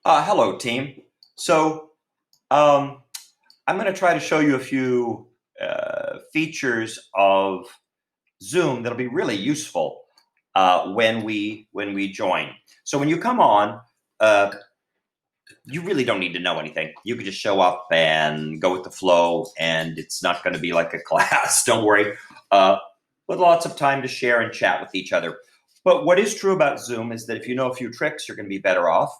Hello, team. So, um, I'm going to try to show you a few features of Zoom that'll be really useful when we join. So, when you come on, uh, you really don't need to know anything. You can just show up and go with the flow, and it's not going to be like a class. Don't worry. Uh, with lots of time to share and chat with each other. But what is true about Zoom is that if you know a few tricks, you're going to be better off.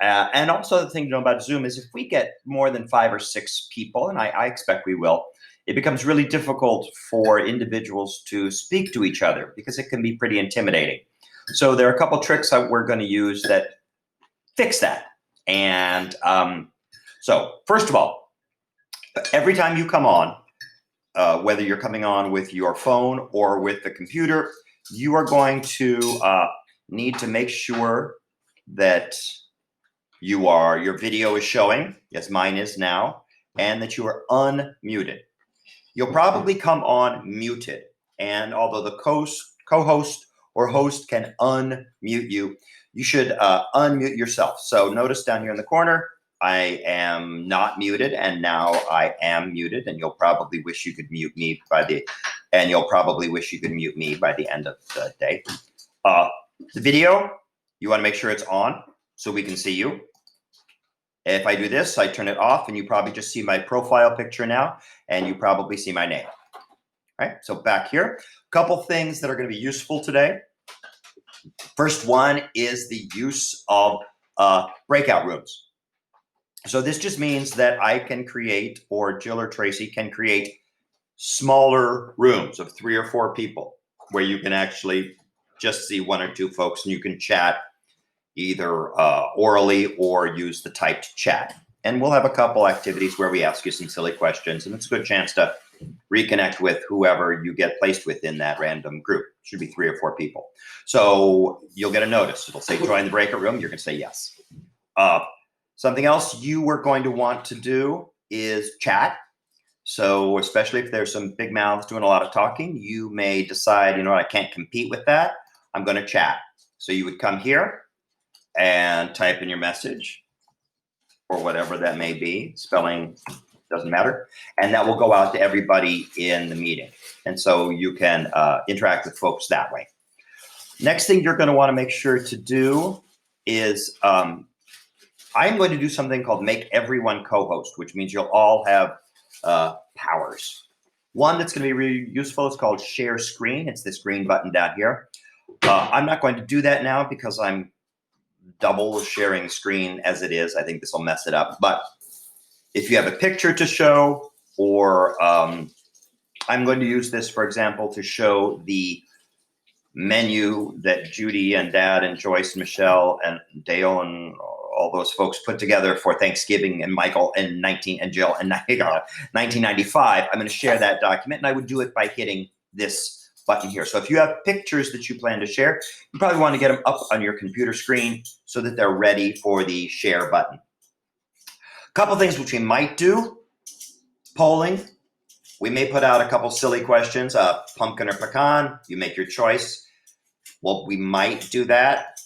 And also, the thing to know about Zoom is if we get more than 5 or 6 people, and I expect we will, it becomes really difficult for individuals to speak to each other because it can be pretty intimidating. So, there are a couple tricks that we're going to use that fix that. And so, first of all, every time you come on, whether you're coming on with your phone or with the computer, you are going to need to make sure that your video is showing, yes, mine is now, and that you are unmuted. You'll probably come on muted, and although the co-host or host can unmute you, you should unmute yourself. So notice down here in the corner, I am not muted, and now I am muted, and you'll probably wish you could mute me by the end of the day. The video, you want to make sure it's on so we can see you. If I do this, I turn it off, and you probably just see my profile picture now, and you probably see my name. All right, so back here, a couple things that are going to be useful today. First one is the use of breakout rooms. So this just means that I can create, or Jill or Tracy can create, smaller rooms of 3 or 4 people where you can actually just see 1 or 2 folks, and you can chat either orally or use the typed chat. And we'll have a couple activities where we ask you some silly questions, and it's a good chance to reconnect with whoever you get placed with in that random group. It should be 3 or 4 people. So you'll get a notice. It'll say join the breakout room. You're going to say yes. Something else you were going to want to do is chat. So especially if there's some big mouths doing a lot of talking, you may decide, you know what, I can't compete with that. I'm going to chat. So you would come here and type in your message or whatever that may be. Spelling doesn't matter. And that will go out to everybody in the meeting. And so you can interact with folks that way. Next thing you're going to want to make sure to do is I'm going to do something called make everyone co-host, which means you'll all have powers. One that's going to be really useful is called share screen. It's this green button down here. I'm not going to do that now because I'm double sharing screen as it is. I think this will mess it up. But if you have a picture to show, or I'm going to use this, for example, to show the menu that Judy and Dad and Joyce and Michelle and Dale and all those folks put together for Thanksgiving, and Michael and Jill and 1995. I'm going to share that document, and I would do it by hitting this button here. So if you have pictures that you plan to share, you probably want to get them up on your computer screen so that they're ready for the share button. A couple things which we might do: polling. We may put out a couple silly questions, pumpkin or pecan. You make your choice. Well, we might do that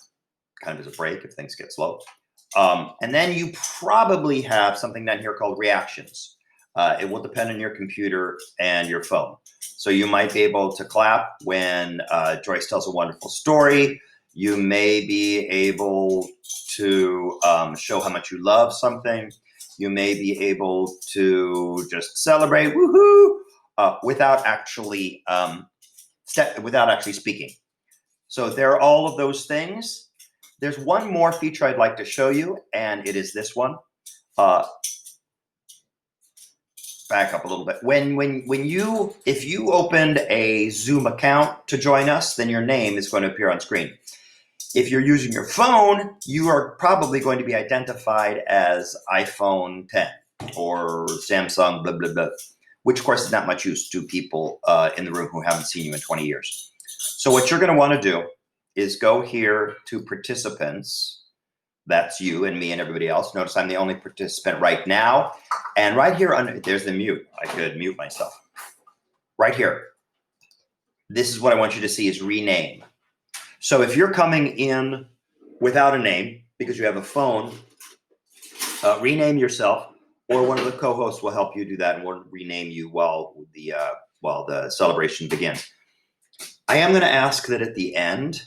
kind of as a break if things get slow. And then you probably have something down here called reactions. It will depend on your computer and your phone. So you might be able to clap when Joyce tells a wonderful story. You may be able to show how much you love something. You may be able to just celebrate, woohoo, without actually speaking. So there are all of those things. There's one more feature I'd like to show you, and it is this one. Back up a little bit. If you opened a Zoom account to join us, then your name is going to appear on screen. If you're using your phone, you are probably going to be identified as iPhone 10 or Samsung blah, blah, blah, which of course is not much use to people in the room who haven't seen you in 20 years. So what you're going to want to do is go here to participants. That's you and me and everybody else. Notice I'm the only participant right now. And right here, there's the mute. I could mute myself. Right here. This is what I want you to see is rename. So if you're coming in without a name because you have a phone, rename yourself, or one of the co-hosts will help you do that, and we'll rename you while the celebration begins. I am going to ask that at the end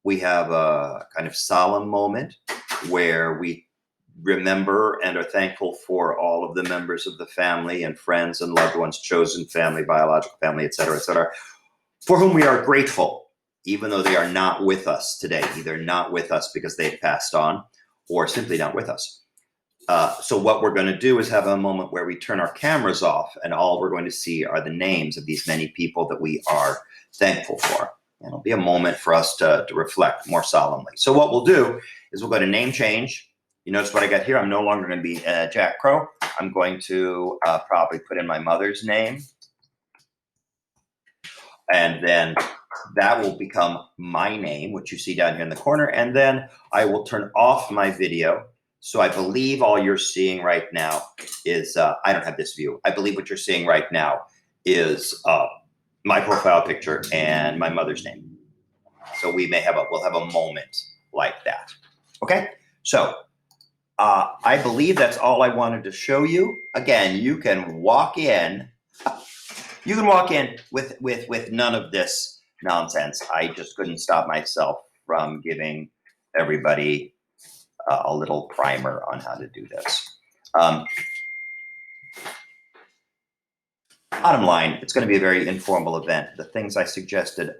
we have a kind of solemn moment where we remember and are thankful for all of the members of the family and friends and loved ones, chosen family, biological family, et cetera, for whom we are grateful, even though they are not with us today, either not with us because they've passed on or simply not with us. So what we're going to do is have a moment where we turn our cameras off, and all we're going to see are the names of these many people that we are thankful for. And it'll be a moment for us to reflect more solemnly. So what we'll do is we'll go to name change. You notice what I got here? I'm no longer going to be Jack Crow. I'm going to probably put in my mother's name. And then that will become my name, which you see down here in the corner. And then I will turn off my video. So I believe all you're seeing right now is, I don't have this view. I believe what you're seeing right now is my profile picture and my mother's name. So we'll have a moment like that. Okay, so I believe that's all I wanted to show you. Again, you can walk in. You can walk in with none of this nonsense. I just couldn't stop myself from giving everybody a little primer on how to do this. Bottom line, it's going to be a very informal event. The things I suggested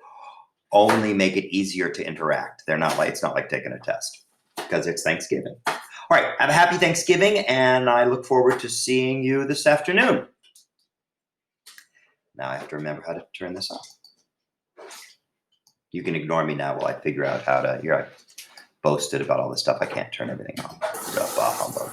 only make it easier to interact. It's not like taking a test, because it's Thanksgiving. All right, have a happy Thanksgiving, and I look forward to seeing you this afternoon. Now I have to remember how to turn this off. You can ignore me now while I figure out how to. Here, I boasted about all this stuff. I can't turn everything off. Humbug.